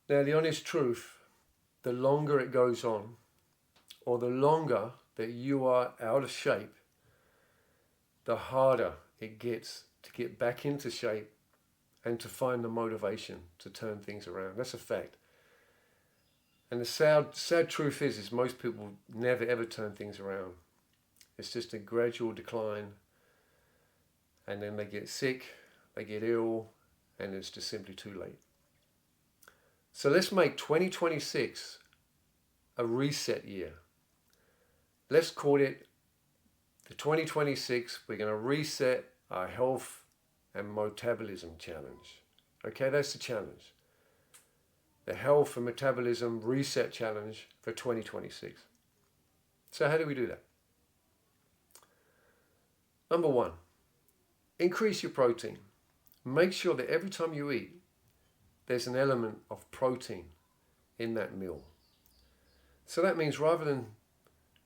Now, the honest truth, the longer it goes on, or the longer that you are out of shape, the harder it gets to get back into shape and to find the motivation to turn things around. That's a fact. And the sad truth is most people never ever turn things around. It's just a gradual decline, and then they get sick, they get ill, and it's just simply too late. So let's make 2026 a reset year. Let's call it the 2026. We're going to reset our health and metabolism challenge. Okay, that's the challenge. The health and metabolism reset challenge for 2026. So how do we do that? Number one, increase your protein. Make sure that every time you eat, there's an element of protein in that meal. So that means rather than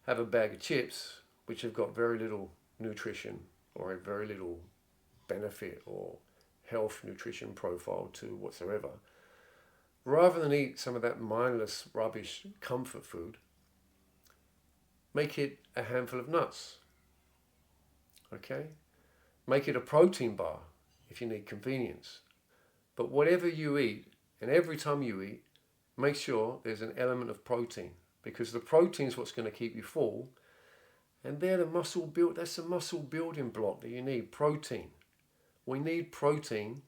have a bag of chips, which have got very little nutrition or a very little benefit or health nutrition profile to whatsoever, rather than eat some of that mindless rubbish comfort food, make it a handful of nuts. Okay? Make it a protein bar if you need convenience. But whatever you eat, and every time you eat, make sure there's an element of protein, because the protein is what's going to keep you full, and they're the muscle build. That's the muscle building block that you need. Protein. We need protein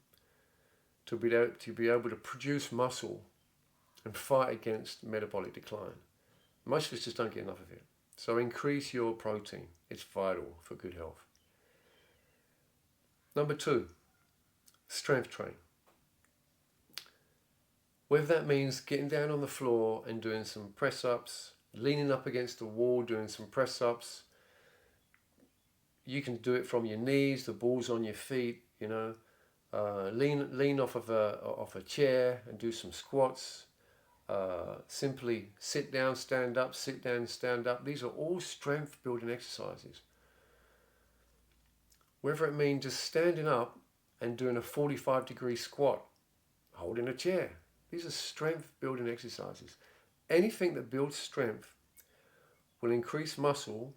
to be able to produce muscle and fight against metabolic decline. Most of us just don't get enough of it. So increase your protein. It's vital for good health. Number two, strength train. Whether that means getting down on the floor and doing some press-ups, leaning up against the wall, doing some press-ups. You can do it from your knees, the ball's on your feet, lean off of a chair and do some squats. Simply sit down, stand up, sit down, stand up. These are all strength building exercises. Whether it means just standing up and doing a 45-degree squat, holding a chair. These are strength building exercises. Anything that builds strength will increase muscle,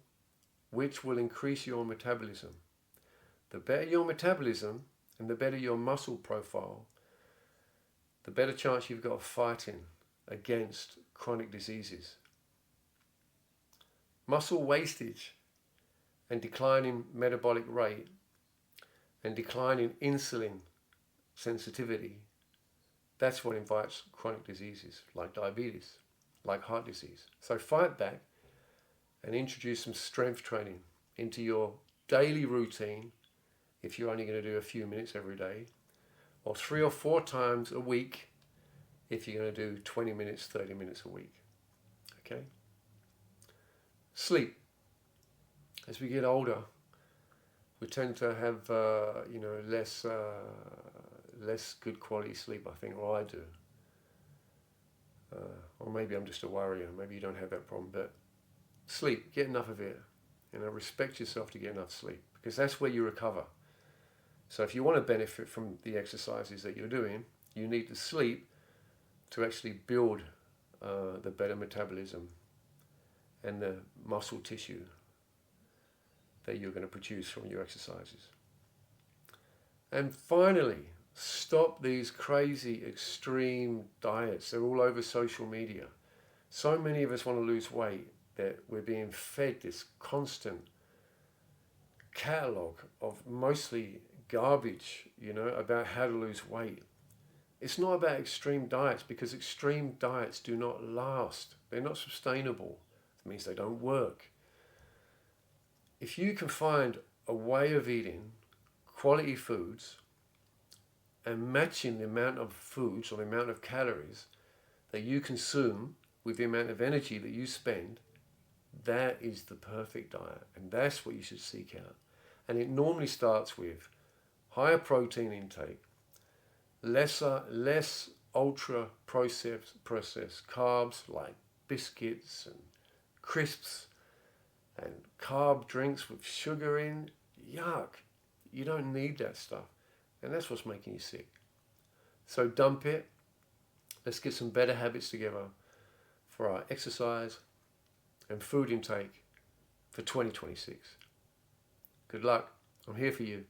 which will increase your metabolism. The better your metabolism and the better your muscle profile, the better chance you've got of fighting against chronic diseases. Muscle wastage and declining metabolic rate and declining insulin sensitivity, that's what invites chronic diseases like diabetes, like heart disease. So fight back and introduce some strength training into your daily routine if you're only going to do a few minutes every day, or 3 or 4 times a week if you're going to do 20 minutes, 30 minutes a week. Okay? Sleep. As we get older, we tend to have less good quality sleep, I think, or I do. Or maybe I'm just a worrier. Maybe you don't have that problem. But sleep, get enough of it. Respect yourself to get enough sleep, because that's where you recover. So if you want to benefit from the exercises that you're doing, you need to sleep to actually build the better metabolism and the muscle tissue that you're going to produce from your exercises. And finally, stop these crazy extreme diets. They're all over social media. So many of us want to lose weight that we're being fed this constant catalogue of mostly garbage, about how to lose weight. It's not about extreme diets, because extreme diets do not last. They're not sustainable. It means they don't work. If you can find a way of eating quality foods and matching the amount of foods or the amount of calories that you consume with the amount of energy that you spend, that is the perfect diet, and that's what you should seek out. And it normally starts with higher protein intake, less ultra processed carbs like biscuits and crisps and carb drinks with sugar in. Yuck. You don't need that stuff. And that's what's making you sick. So dump it. Let's get some better habits together for our exercise and food intake for 2026. Good luck. I'm here for you.